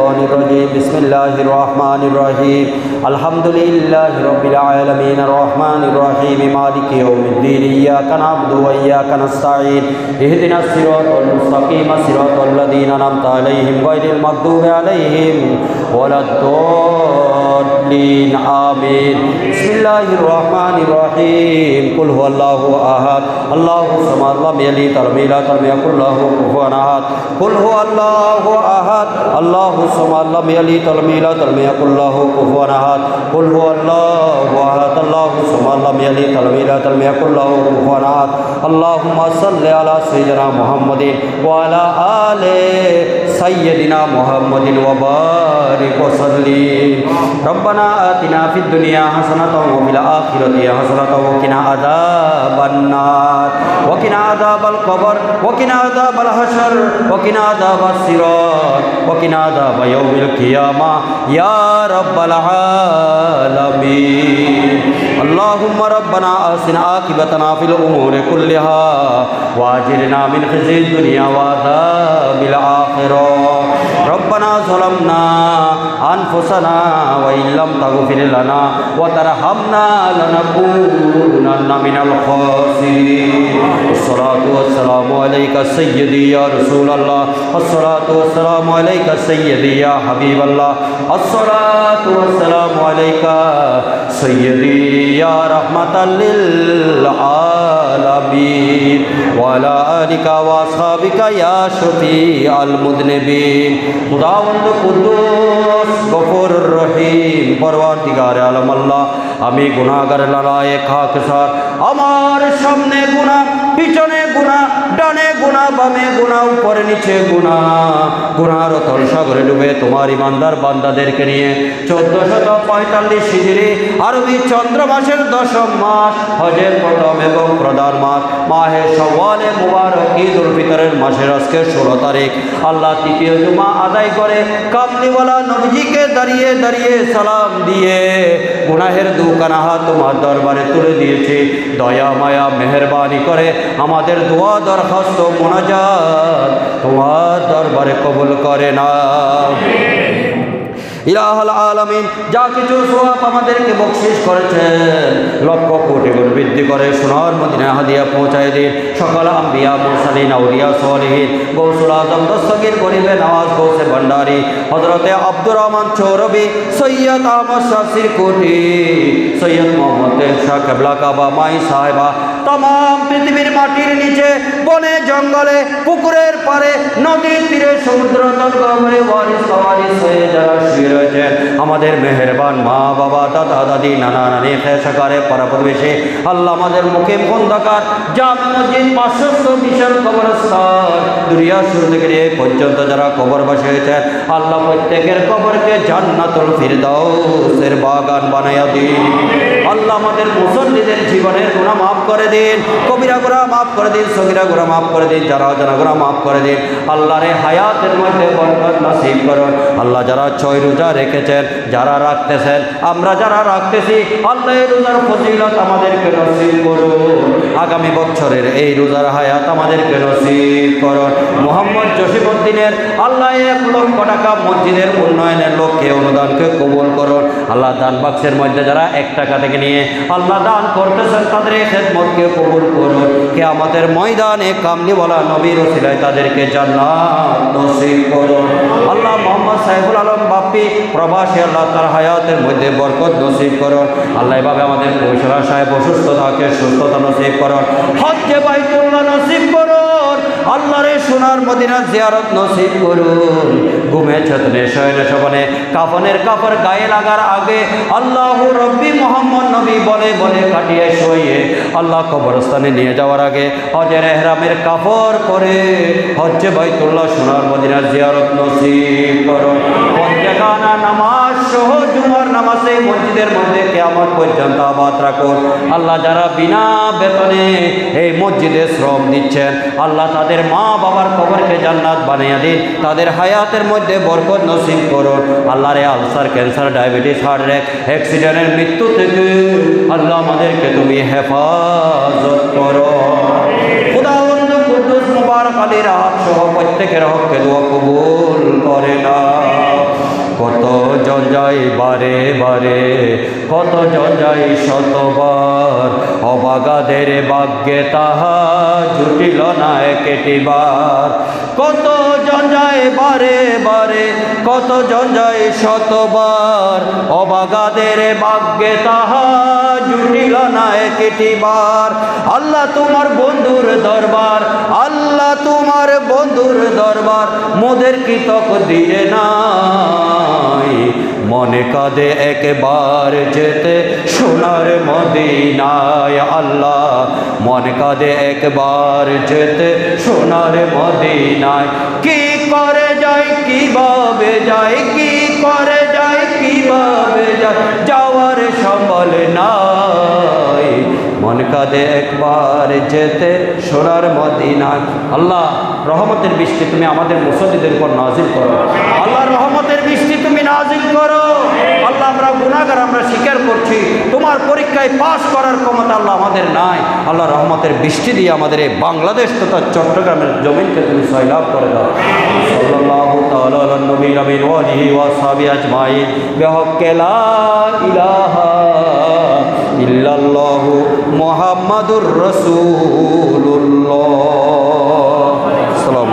الرجيم بسم الله الرحمن الرحيم الحمد لله رب العالمين الرحمن الرحيم مالك يوم الدين إياك نعبد وإياك نستعين اهدنا الصراط المستقيم صراط الذين أنعمت عليهم غير المغضوب عليهم ولا الضالين آمين بسم الله الرحمن الرحيم قل هو الله أحد الله الصمد لم يلد ولم يولد ولم يكن له كفوا أحد قل هو الله أحد الله الصمد لم يلد ولم يولد ولم يكن له كفوا أحد قل هو الله أحد الله الصمد لم يلد ولم يولد ولم يكن له كفوا أحد اللهم صل على سيدنا محمد وعلى آل سيدنا محمد وبارك وسلم ربنا آتنا في الدنيا حسنة وفي الآخرة حسنة وقنا عذاب النار وقنا عذاب القبر وقنا عذاب الحشر وقنا عذاب الصراط وقنا عذاب يوم القيامة يا رب العالمين اللهم ربنا أحسن عاقبتنا في الأمور كلها وأجرنا من خزي الدنيا وعذاب الآخرة ربنا ظلمنا أنفسنا وإن لم تغفر لنا وترحمنا لنكونن من الخاسرين الصلاة والسلام عليك سيدي يا رسول الله الصلاة والسلام عليك سيدي يا حبيب الله الصلاة والسلام عليك سيدي يا رحمة للعالمين وعلى آلك وأصحابك يا شفيع المذنبين خداوند قدوس غفور রহিম পরওয়ারদিগার আলম আল্লাহ আমি গুনাহগার লালায়ে খাকসার আমার সামনে গুনাহ পিছনে গুনাহ ডানে গুনাহ বামে গুনাহ উপরে নিচে গুনাহর অতল সাগরে ডুবে তোমার ইমানদার বান্দাদেরকে নিয়ে 1445 হিজরি আরবি চন্দ্র মাসের 10ম মাস হজের প্রথম এবং প্রধান মাস মাহে শাওয়ালে মুবারক ঈদুল ফিতরের মাসের আজকে 16 তারিখ আল্লাহ তৃতীয় জুমা আদায় করে কামলিওয়ালা নবীজিকে দাঁড়িয়ে দাঁড়িয়ে সালাম দিয়ে গুনাহের দুখানা হাত তোমার দরবারে তুলে দিয়েছি দয়া মায়া মেহেরবানি করে আমাদের দোয়া দরখাস্ত মোনাজাত তোমার দরবারে কবুল করে নাও ইলাহুল আলামিন যা কিছু সওয়াব আমাদেরকে বকশিশ করেছেন লক্ষ কোটি গুণ বৃদ্ধি করে সোনার মদিনা হাদিয়া পৌঁছায় দিন সকল আম্বিয়া মুরসালিন আউলিয়া সালিহিন গৌসুল আজম দস্তগীর গরিবে নওয়াজ গৌসে ভান্ডারী হযরতে আব্দুর রহমান চৌরবি সৈয়দ আহমদ শাহ সিরকুটি সৈয়দ মোহাম্মদ শাহ কেবলা কাবা মাই সাহেবা तमाम পৃথিবীর মাটির নিচে বনে জঙ্গলে পুকুরের পারে নদীর তীরে সমুদ্র তলগভরে ওয়ারিস ওয়ারিস হয়ে যারা শুয়ে রয়েছেন আমাদের মেহেরবান মা বাবা দাদা দাদি নানা নানি খেসাকারে পাড়া প্রতিবেশী আল্লাহ আমাদের মুকিম খন্দকার জামে মসজিদ 500 বিশাল কবরস্থান দুনিয়া শুরু থেকে এই পর্যন্ত যারা কবরবাসী হয়েছেন আল্লাহ প্রত্যেকের কবরকে জান্নাতুল ফিরদাউসের বাগান বানায়া দিন আল্লাহ আমাদের মুসল্লিদের জীবনের গুনাহ মাফ করে দিন কবিরা গুনাহ মাফ করে দিন সগীরা গুনাহ মাফ করে দিন যারা জানা গুনাহ মাফ করে দিন আল্লাহর হায়াতের মধ্যে বরকত নসিব করুন আল্লাহ যারা 6 রোজা রেখেছেন যারা রাখতেছেন আমরা যারা রাখতেছি আল্লাহ এই রোজার ফজিলত আমাদেরকে নসিব করুন আগামী বছরের এই রোজার হায়াত আমাদেরকে নসিব করুন মোহাম্মদ জসিমউদ্দিনের আল্লাহ 1 লক্ষ টাকা মসজিদের উন্নয়নের লক্ষ্যে অনুদানকে কবুল করুন আল্লাহ দান বাক্সের মধ্যে যারা 1 টাকা থেকে নিয়ে আল্লাহ দান করতেছেন তাদের খেদমতকে কবুল করুন কিয়ামতের ময়দানে কামলিওয়ালা নবীর ওসিলায় তাদেরকে জান্নাত নসিব করুন আল্লাহ মোহাম্মদ সাইফুল আলম বাপ্পি প্রবাসী আল্লাহ তার হায়াতের মধ্যে বরকত নসিব করুন আল্লাহ এভাবে আমাদের কৌশলা সাহেব অসুস্থতাকে সুস্থতা নসিব করুন হজ্জে বাইতুল্লাহ নসিব করুন আল্লাহরে সোনার মদিনা জিয়ারত নসিব করুন ঘুমে চেতনে শয়নে স্বপনে কাফনের কাপড় গায়ে লাগার আগে আল্লাহু রব্বি মুহাম্মদ নবী বলে বলে কাটিয়ে শুয়ে আল্লাহ কবরস্থানে নিয়ে যাওয়ার আগে হজের ইহরামের কাপড় পরে হজ্জে বাইতুল্লাহ সোনার মদিনা জিয়ারত নসিব করুন পঞ্জাগানা নামাজ সহ জুমার নামাজে মসজিদের মধ্যে কিয়ামত পর্যন্ত আবাদ রাখুন আল্লাহ যারা বিনা বেতনে এই মসজিদে শ্রম দিচ্ছেন আল্লাহ তাদের মা বাবার কবরকে জান্নাত বানিয়ে দিন তাদের হায়াতের মধ্যে বরকত নসিব করুন আল্লাহরে আলসার ক্যান্সার ডায়াবেটিস হার্ট অ্যাক্সিডেন্টের মৃত্যু থেকে আল্লাহ আমাদেরকে তুমি হেফাজত করো খুদাবন্দ কুদ্দুস মুবারক আলী রাহাত সহ প্রত্যেকের হককে দোয়া কবুল করে না। কত জন যায় বারে বারে, কত জন যায় শতবার, অবাগাদের ভাগ্যে তাহা জুটিল না একটিবার। কত জন যায় বারে বারে, কত জন যায় শতবার, অবাগাদের ভাগ্যে তাহা জুটিল না একটিবার। আল্লাহ তোমার বন্ধুর দরবার, আল্লাহ তোমার বন্ধুর দরবার, মোদের কি তকদিরে নাই। মনে কাঁদে একবার যেতে সোনার মদিনায়, আল্লাহ মনে কাঁদে একবার যেতে সোনার মদিনায়। কি করে যায় কিভাবে যায়, কি করে যায় কিভাবে যায়, যাওয়ার সম্বল নাই। মন কাঁদে একবার যেতে সোনার মদিনায়। আল্লাহ রহমতের বৃষ্টি তুমি আমাদের মুসল্লিদের উপর নাজিল করো। আল্লাহ রহমতের বৃষ্টি তুমি নাজিল করো। আল্লাহ আমরা গুনাহগার, আমরা স্বীকার করছি তোমার পরীক্ষায় পাস করার ক্ষমতা আল্লাহ আমাদের নাই। আল্লাহ রহমতের বৃষ্টি দিয়ে আমাদের এই বাংলাদেশ তথা চট্টগ্রামের জমিনকে তুমি সয়লাভ করে দাও। সাল্লাল্লাহু তাআলা আলা নবীল আমিন ওয়া আলিহি ওয়া সাহবিহি আজমাইন বিহাক্কি লা ইলাহা ইল্লাল্লাহু মুহাম্মাদুর রাসূলুল্লাহ।